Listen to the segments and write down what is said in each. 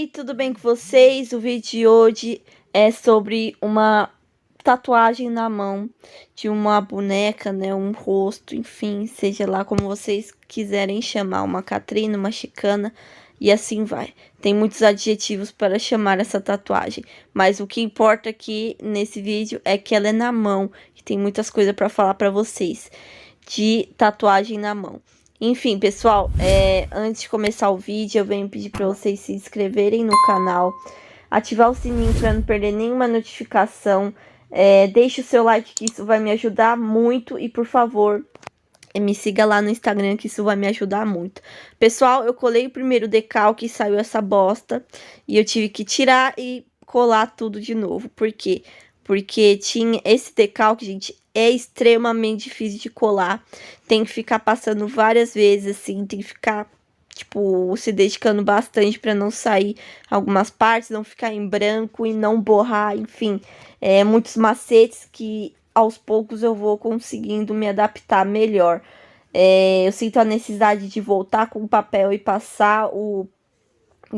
Oi, tudo bem com vocês? O vídeo de hoje é sobre uma tatuagem na mão de uma boneca, né? Um rosto, enfim, seja lá como vocês quiserem chamar, uma Catrina, uma chicana e assim vai. Tem muitos adjetivos para chamar essa tatuagem, mas o que importa aqui nesse vídeo é que ela é na mão e tem muitas coisas para falar para vocês de tatuagem na mão. Enfim, pessoal, antes de começar o vídeo, eu venho pedir para vocês se inscreverem no canal, ativar o sininho para não perder nenhuma notificação, deixe o seu like que isso vai me ajudar muito e, por favor, me siga lá no Instagram que isso vai me ajudar muito. Pessoal, eu colei o primeiro decalque e saiu essa bosta e eu tive que tirar e colar tudo de novo. Por quê? Porque tinha esse decalque, gente, é extremamente difícil de colar. Tem que ficar passando várias vezes, assim, tem que ficar, tipo, se dedicando bastante para não sair algumas partes, não ficar em branco e não borrar, enfim. Muitos macetes que aos poucos eu vou conseguindo me adaptar melhor. Eu sinto a necessidade de voltar com o papel e passar o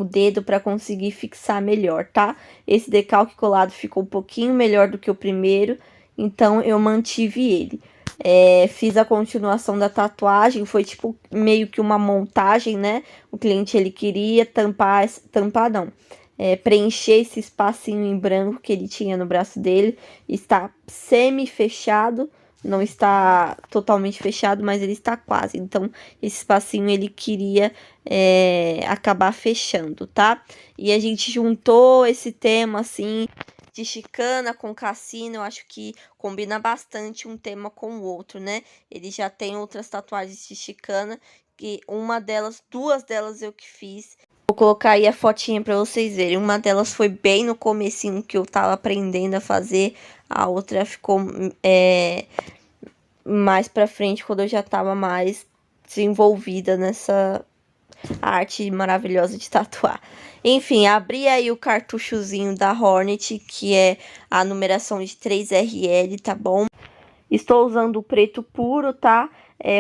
dedo para conseguir fixar melhor, tá? Esse decalque colado ficou um pouquinho melhor do que o primeiro, então eu mantive ele. Fiz a continuação da tatuagem, foi tipo meio que uma montagem, né? O cliente ele queria tampar não, preencher esse espacinho em branco que ele tinha no braço dele. Está semi-fechado, não está totalmente fechado, mas ele está quase. Então, esse espacinho ele queria acabar fechando, tá? E a gente juntou esse tema, assim, de chicana com cassino. Eu acho que combina bastante um tema com o outro, né? Ele já tem outras tatuagens de chicana, que duas delas eu que fiz. Vou colocar aí a fotinha pra vocês verem. Uma delas foi bem no comecinho que eu tava aprendendo a fazer. A outra ficou mais pra frente, quando eu já tava mais desenvolvida nessa arte maravilhosa de tatuar. Enfim, abri aí o cartuchozinho da Hornet, que é a numeração de 3RL, tá bom? Estou usando o preto puro, tá?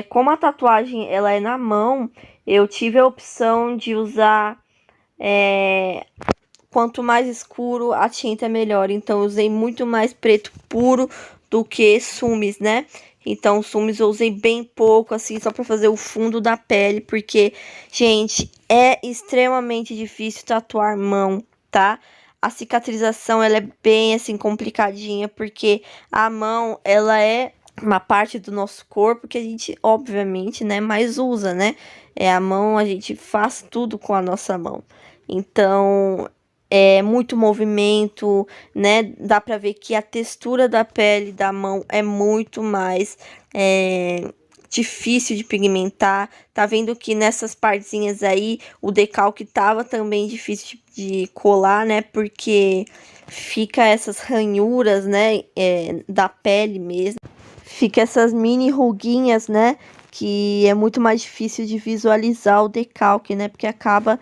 Como a tatuagem ela é na mão, eu tive a opção de usar... quanto mais escuro a tinta é melhor. Então eu usei muito mais preto puro do que sumes, né? Então sumes eu usei bem pouco, assim, só para fazer o fundo da pele, porque, gente, é extremamente difícil tatuar mão, tá? A cicatrização, ela é bem, assim, complicadinha, porque a mão, ela é uma parte do nosso corpo que a gente, obviamente, né, mais usa, né? A mão, a gente faz tudo com a nossa mão. Então, muito movimento, né? Dá pra ver que a textura da pele da mão é muito mais difícil de pigmentar. Tá vendo que nessas partezinhas aí o decalque tava também difícil de colar, né? Porque fica essas ranhuras, né? Da pele mesmo. Fica essas mini ruguinhas, né? Que é muito mais difícil de visualizar o decalque, né? Porque acaba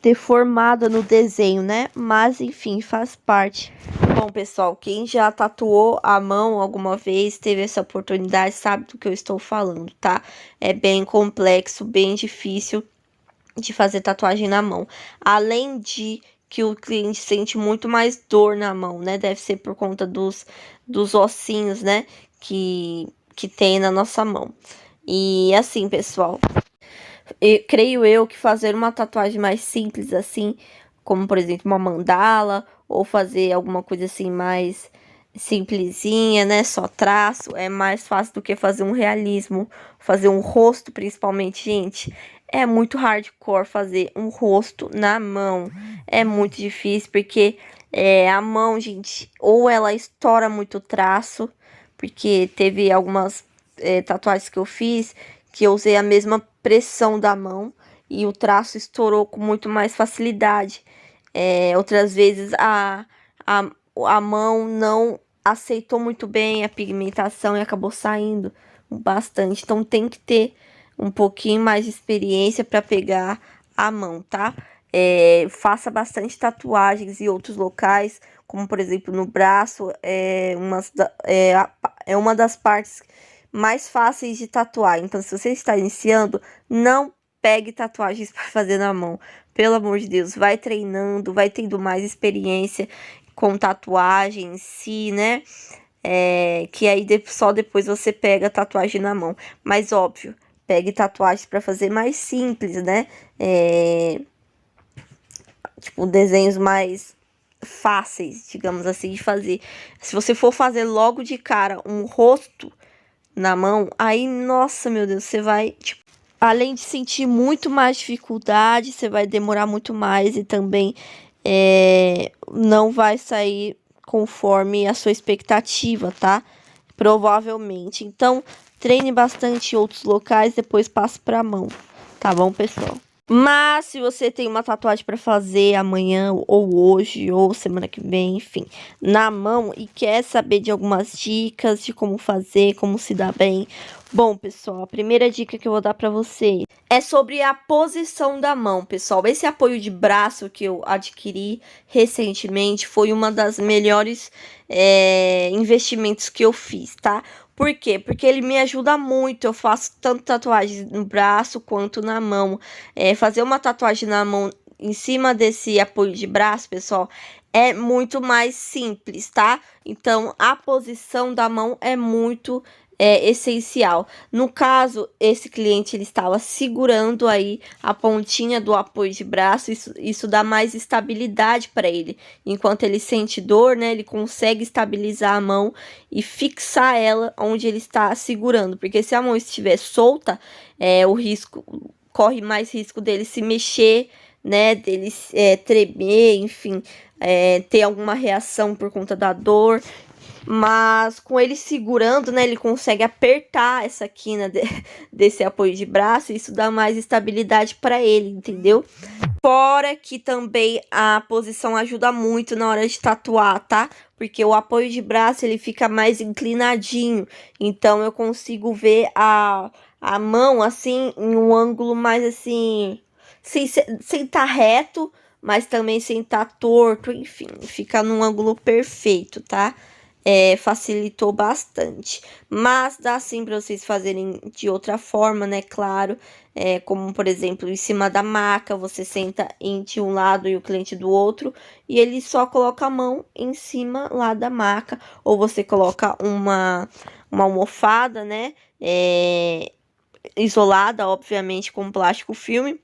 deformada no desenho, né? Mas enfim, faz parte. Bom, pessoal, quem já tatuou a mão alguma vez, teve essa oportunidade, sabe do que eu estou falando, tá? É bem complexo, bem difícil de fazer tatuagem na mão. Além de que o cliente sente muito mais dor na mão, né? Deve ser por conta dos ossinhos, né? Que tem na nossa mão. E assim, pessoal, creio eu que fazer uma tatuagem mais simples assim, como por exemplo uma mandala, ou fazer alguma coisa assim mais simplesinha, né, só traço, é mais fácil do que fazer um realismo, fazer um rosto principalmente, gente. É muito hardcore fazer um rosto na mão, é muito difícil, porque a mão, gente, ou ela estoura muito traço, porque teve algumas tatuagens que eu fiz que eu usei a mesma pressão da mão e o traço estourou com muito mais facilidade. Outras vezes a mão não aceitou muito bem a pigmentação e acabou saindo bastante. Então tem que ter um pouquinho mais de experiência para pegar a mão, tá? Faça bastante tatuagens em outros locais, como por exemplo no braço, é uma das partes mais fáceis de tatuar. Então, se você está iniciando, não pegue tatuagens para fazer na mão. Pelo amor de Deus, vai treinando, vai tendo mais experiência com tatuagem em si, né? Que aí só depois você pega a tatuagem na mão. Mas óbvio, pegue tatuagens para fazer mais simples, né? Tipo, desenhos mais fáceis, digamos assim, de fazer. Se você for fazer logo de cara um rosto na mão, aí, nossa, meu Deus, você vai, tipo, além de sentir muito mais dificuldade, você vai demorar muito mais e também não vai sair conforme a sua expectativa, tá? Provavelmente. Então, treine bastante em outros locais, depois passe pra mão, tá bom, pessoal? Mas se você tem uma tatuagem para fazer amanhã ou hoje ou semana que vem, enfim, na mão e quer saber de algumas dicas de como fazer, como se dar bem. Bom, pessoal, a primeira dica que eu vou dar para você é sobre a posição da mão, pessoal. Esse apoio de braço que eu adquiri recentemente foi uma das melhores investimentos que eu fiz, tá? Por quê? Porque ele me ajuda muito. Eu faço tanto tatuagem no braço quanto na mão. Fazer uma tatuagem na mão em cima desse apoio de braço, pessoal, é muito mais simples, tá? Então, a posição da mão é muito essencial. No caso, esse cliente ele estava segurando aí a pontinha do apoio de braço, isso dá mais estabilidade para ele. Enquanto ele sente dor, né, ele consegue estabilizar a mão e fixar ela onde ele está segurando, porque se a mão estiver solta, o risco corre mais risco dele se mexer, né, dele tremer, enfim, ter alguma reação por conta da dor. Mas com ele segurando, né, ele consegue apertar essa quina desse apoio de braço, e isso dá mais estabilidade para ele, entendeu? Fora que também a posição ajuda muito na hora de tatuar, tá? Porque o apoio de braço ele fica mais inclinadinho, então eu consigo ver a mão assim em um ângulo mais assim, sem tá reto, mas também sem tá torto, enfim, fica num ângulo perfeito, tá? Facilitou bastante, mas dá sim para vocês fazerem de outra forma, né? Claro, como por exemplo, em cima da maca, você senta de um lado e o cliente do outro, e ele só coloca a mão em cima lá da maca, ou você coloca uma almofada, né? Isolada, obviamente, com plástico filme.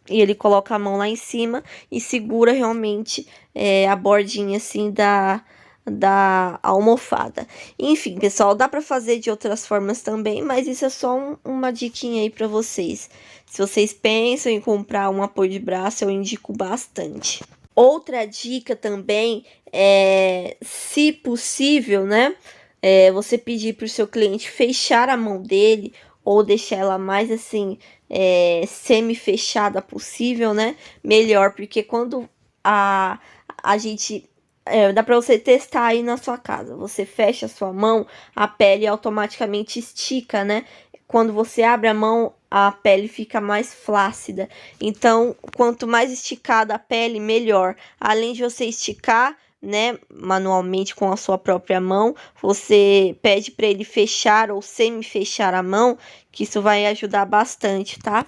E ele coloca a mão lá em cima e segura realmente a bordinha assim da almofada. Enfim, pessoal, dá para fazer de outras formas também, mas isso é só uma diquinha aí para vocês. Se vocês pensam em comprar um apoio de braço, eu indico bastante. Outra dica também é, se possível, né? Você pedir para o seu cliente fechar a mão dele ou deixar ela mais assim, semi-fechada possível, né? Melhor, porque quando a gente dá para você testar aí na sua casa. Você fecha a sua mão, a pele automaticamente estica, né? Quando você abre a mão, a pele fica mais flácida. Então, quanto mais esticada a pele, melhor. Além de você esticar, né, manualmente com a sua própria mão, você pede para ele fechar ou semi-fechar a mão, que isso vai ajudar bastante, tá?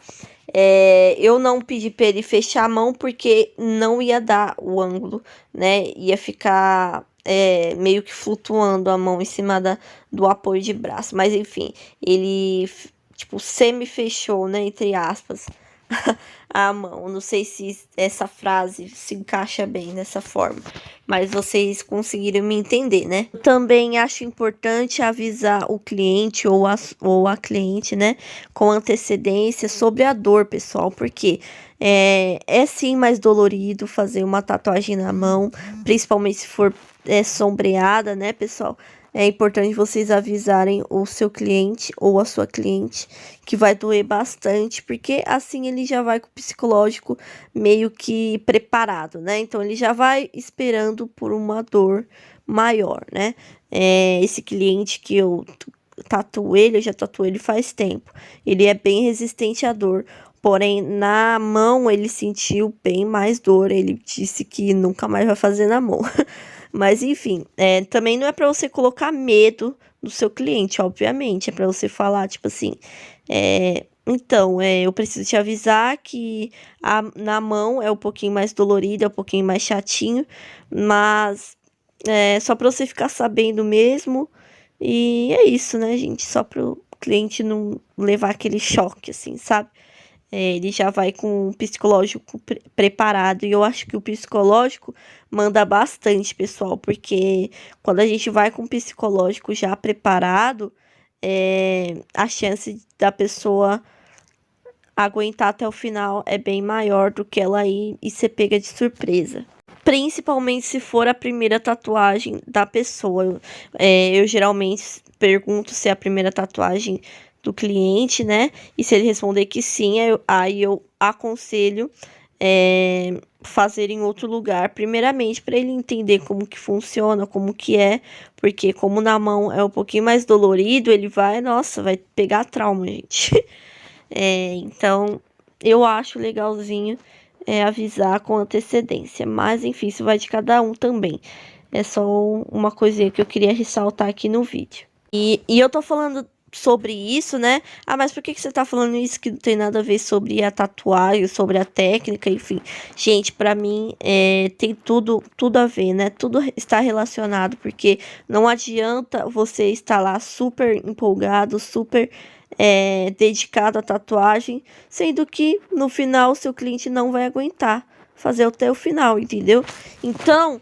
Eu não pedi para ele fechar a mão porque não ia dar o ângulo, né? Ia ficar meio que flutuando a mão em cima do apoio de braço. Mas enfim, ele tipo semi-fechou, né? Entre aspas, a mão. Não sei se essa frase se encaixa bem dessa forma, mas vocês conseguiram me entender, né? Também acho importante avisar o cliente ou a cliente, né, com antecedência sobre a dor, pessoal, porque é sim mais dolorido fazer uma tatuagem na mão, principalmente se for sombreada, né, pessoal? É importante vocês avisarem o seu cliente ou a sua cliente que vai doer bastante, porque assim ele já vai com o psicológico meio que preparado, né? Então ele já vai esperando por uma dor maior, né? Esse cliente que eu tatuei, eu já tatuei ele faz tempo. Ele é bem resistente à dor. Porém, na mão ele sentiu bem mais dor. Ele disse que nunca mais vai fazer na mão. Mas enfim, também não é para você colocar medo no seu cliente, obviamente. É para você falar, tipo assim, Então, eu preciso te avisar que na mão é um pouquinho mais dolorido, é um pouquinho mais chatinho, mas é só para você ficar sabendo mesmo. E é isso, né, gente? Só para o cliente não levar aquele choque, assim, sabe? Ele já vai com o psicológico preparado. E eu acho que o psicológico manda bastante, pessoal, porque quando a gente vai com o psicológico já preparado, a chance da pessoa aguentar até o final é bem maior do que ela ir e ser pega de surpresa. Principalmente se for a primeira tatuagem da pessoa. Eu geralmente pergunto se é a primeira tatuagem do cliente, né? E se ele responder que sim, aí eu aconselho fazer em outro lugar, primeiramente para ele entender como que funciona, como que é, porque como na mão é um pouquinho mais dolorido, ele nossa, vai pegar trauma, gente. Então, eu acho legalzinho avisar com antecedência. Mas, enfim, isso vai de cada um também. É só uma coisinha que eu queria ressaltar aqui no vídeo. E eu tô falando sobre isso, né? Ah, mas por que você tá falando isso que não tem nada a ver sobre a tatuagem, sobre a técnica, enfim. Gente, pra mim, tem tudo a ver, né? Tudo está relacionado, porque não adianta você estar lá super empolgado, super dedicado à tatuagem, sendo que no final seu cliente não vai aguentar fazer até o final, entendeu? Então,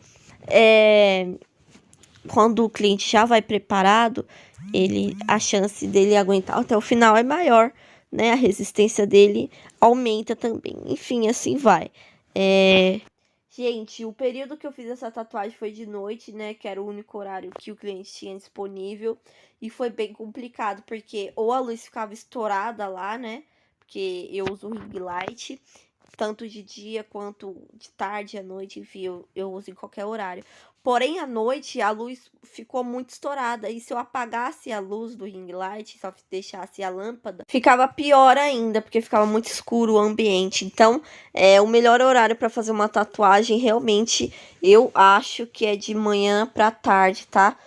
quando o cliente já vai preparado, a chance dele aguentar até o final é maior, né? A resistência dele aumenta também. Enfim, assim vai. Gente, o período que eu fiz essa tatuagem foi de noite, né? Que era o único horário que o cliente tinha disponível. E foi bem complicado, porque ou a luz ficava estourada lá, né? Porque eu uso ring light, tanto de dia quanto de tarde, à noite, enfim, eu uso em qualquer horário. Porém, à noite, a luz ficou muito estourada. E se eu apagasse a luz do ring light, só deixasse a lâmpada, ficava pior ainda, porque ficava muito escuro o ambiente. Então, o melhor horário para fazer uma tatuagem, realmente, eu acho que é de manhã para tarde, tá?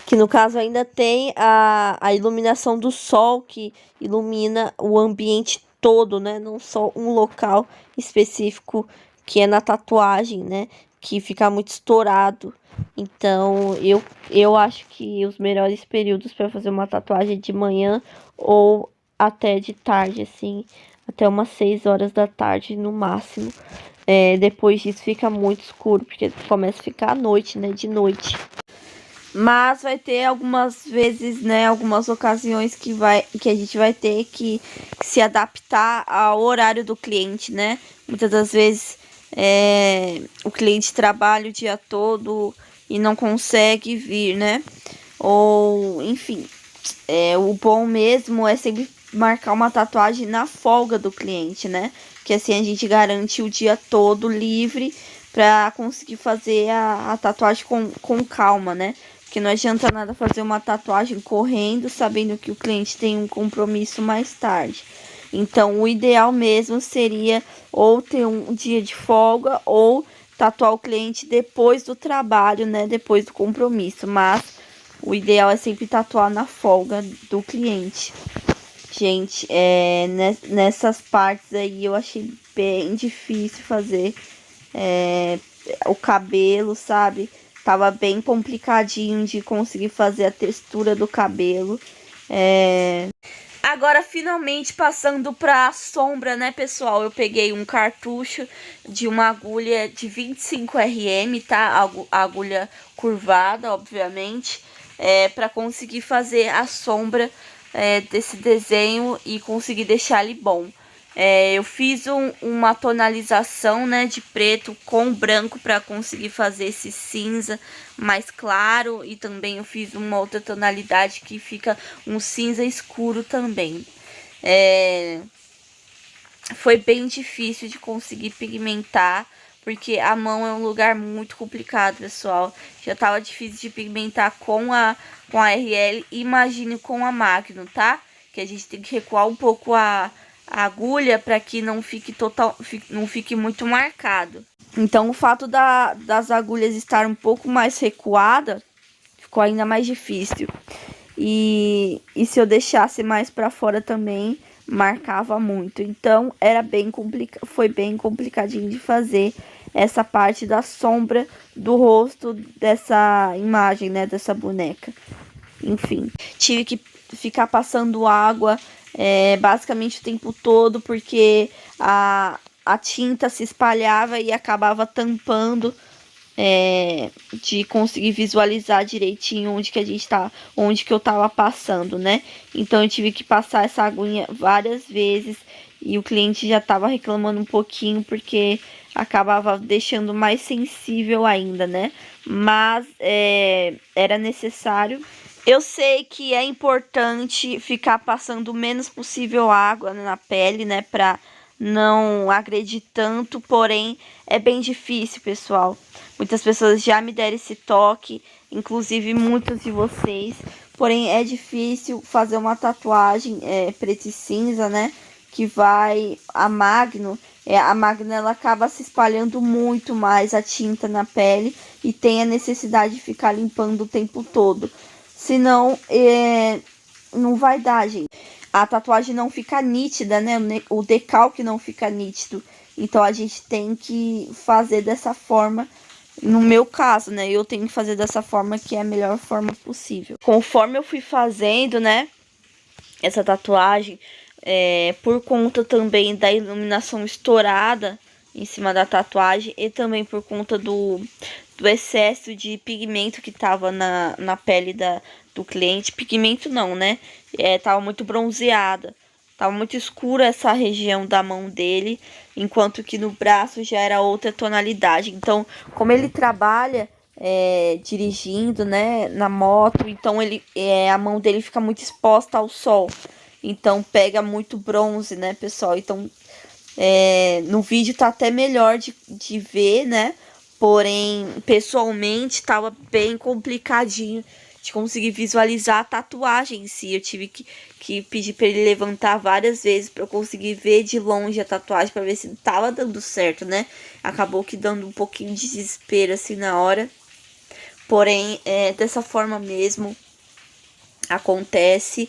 Que no caso ainda tem a iluminação do sol, que ilumina o ambiente todo, né? Não só um local específico que é na tatuagem, né? Que fica muito estourado. Então, eu acho que os melhores períodos para fazer uma tatuagem é de manhã ou até de tarde, assim, até umas 6 horas da tarde no máximo. Depois disso fica muito escuro, porque começa a ficar à noite, né? De noite. Mas vai ter algumas vezes, né, algumas ocasiões que a gente vai ter que se adaptar ao horário do cliente, né? Muitas das vezes o cliente trabalha o dia todo e não consegue vir, né? Ou, enfim, o bom mesmo é sempre marcar uma tatuagem na folga do cliente, né? Que assim a gente garante o dia todo livre para conseguir fazer a tatuagem com calma, né? Porque não adianta nada fazer uma tatuagem correndo, sabendo que o cliente tem um compromisso mais tarde. Então, o ideal mesmo seria ou ter um dia de folga ou tatuar o cliente depois do trabalho, né? Depois do compromisso. Mas o ideal é sempre tatuar na folga do cliente. Gente, nessas partes aí eu achei bem difícil fazer o cabelo, sabe? Tava bem complicadinho de conseguir fazer a textura do cabelo. Agora, finalmente, passando pra sombra, né, pessoal? Eu peguei um cartucho de uma agulha de 25 RM, tá? Agulha curvada, obviamente. Pra conseguir fazer a sombra desse desenho e conseguir deixar ele bom. Eu fiz uma tonalização, né, de preto com branco para conseguir fazer esse cinza mais claro. E também eu fiz uma outra tonalidade que fica um cinza escuro também. Foi bem difícil de conseguir pigmentar, porque a mão é um lugar muito complicado, pessoal. Já tava difícil de pigmentar com a RL, imagine com a Magnum, tá? Que a gente tem que recuar um pouco a agulha para que não fique muito marcado. Então, o fato das agulhas estar um pouco mais recuada ficou ainda mais difícil. E se eu deixasse mais para fora também, marcava muito. Então foi bem complicadinho de fazer essa parte da sombra do rosto dessa imagem, né, dessa boneca. Enfim, tive que ficar passando água basicamente o tempo todo, porque a tinta se espalhava e acabava tampando, de conseguir visualizar direitinho onde que eu tava passando, né? Então eu tive que passar essa aguinha várias vezes e o cliente já tava reclamando um pouquinho porque acabava deixando mais sensível ainda, né? Mas era necessário. Eu sei que é importante ficar passando o menos possível água na pele, né, pra não agredir tanto, porém é bem difícil, pessoal. Muitas pessoas já me deram esse toque, inclusive muitos de vocês. Porém, é difícil fazer uma tatuagem preta e cinza, né? Que vai a Magno. A Magno ela acaba se espalhando muito mais a tinta na pele e tem a necessidade de ficar limpando o tempo todo. Senão, não vai dar, gente. A tatuagem não fica nítida, né? O decalque não fica nítido. Então, a gente tem que fazer dessa forma. No meu caso, né, eu tenho que fazer dessa forma que é a melhor forma possível. Conforme eu fui fazendo, né, essa tatuagem, por conta também da iluminação estourada em cima da tatuagem e também por conta do excesso de pigmento que tava na pele do cliente. Pigmento não, né, tava muito bronzeada. Tava muito escura essa região da mão dele, enquanto que no braço já era outra tonalidade. Então, como ele trabalha dirigindo, né, na moto, então a mão dele fica muito exposta ao sol. Então, pega muito bronze, né, pessoal? Então, no vídeo tá até melhor de ver, né? Porém, pessoalmente, tava bem complicadinho de conseguir visualizar a tatuagem em si. Eu tive que pedir para ele levantar várias vezes para eu conseguir ver de longe a tatuagem para ver se tava dando certo, né? Acabou que dando um pouquinho de desespero assim na hora. Porém, dessa forma mesmo acontece.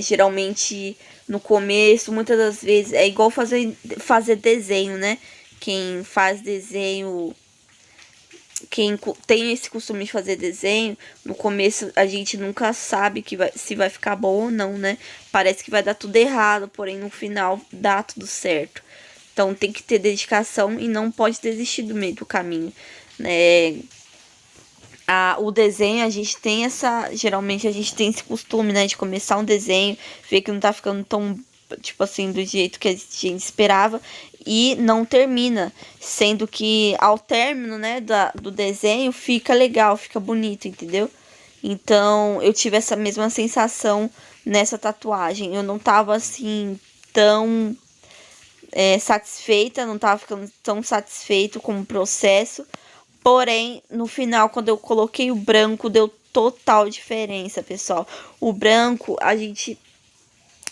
Geralmente no começo, muitas das vezes, é igual fazer desenho, né? Quem faz desenho, quem tem esse costume de fazer desenho, no começo a gente nunca sabe se vai ficar bom ou não, né? Parece que vai dar tudo errado, porém no final dá tudo certo. Então tem que ter dedicação e não pode desistir do meio do caminho, né? O desenho, geralmente a gente tem esse costume, né, de começar um desenho, ver que não tá ficando tão, tipo assim, do jeito que a gente esperava e não termina, sendo que ao término, né, do desenho fica legal, fica bonito, entendeu? Então, eu tive essa mesma sensação nessa tatuagem. Eu não tava assim tão satisfeita, não tava ficando tão satisfeito com o processo. Porém, no final, quando eu coloquei o branco, deu total diferença, pessoal. O branco,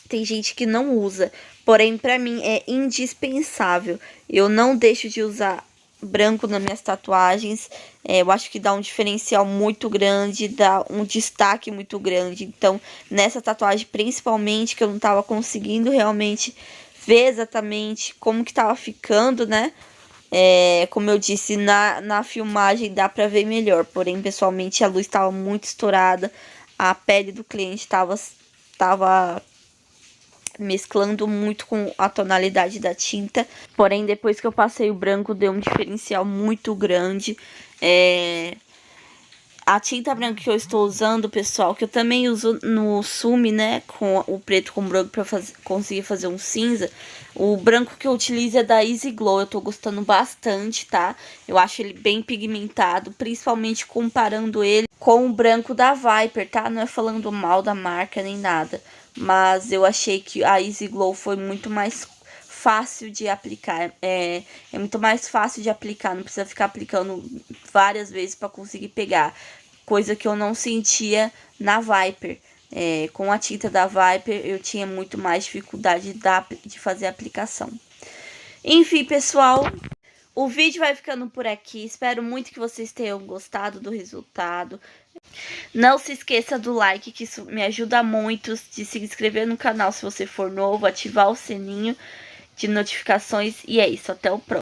tem gente que não usa, porém, pra mim é indispensável. Eu não deixo de usar branco nas minhas tatuagens. Eu acho que dá um diferencial muito grande, dá um destaque muito grande. Então, nessa tatuagem, principalmente, que eu não tava conseguindo realmente ver exatamente como que tava ficando, né? Como eu disse, na filmagem dá pra ver melhor, porém, pessoalmente, a luz estava muito estourada, a pele do cliente estava mesclando muito com a tonalidade da tinta, porém, depois que eu passei o branco, deu um diferencial muito grande. A tinta branca que eu estou usando, pessoal, que eu também uso no Sumi, né, com o preto com o branco para conseguir fazer um cinza. O branco que eu utilizo é da Easy Glow, eu tô gostando bastante, tá? Eu acho ele bem pigmentado, principalmente comparando ele com o branco da Viper, tá? Não é falando mal da marca nem nada, mas eu achei que a Easy Glow foi muito mais fácil de aplicar, é muito mais fácil de aplicar, não precisa ficar aplicando várias vezes para conseguir pegar, coisa que eu não sentia na Viper. Com a tinta da Viper eu tinha muito mais dificuldade de fazer a aplicação. Enfim, pessoal, o vídeo vai ficando por aqui. Espero muito que vocês tenham gostado do resultado. Não se esqueça do like, que isso me ajuda muito, de se inscrever no canal se você for novo, ativar o sininho de notificações. E é isso, até o próximo.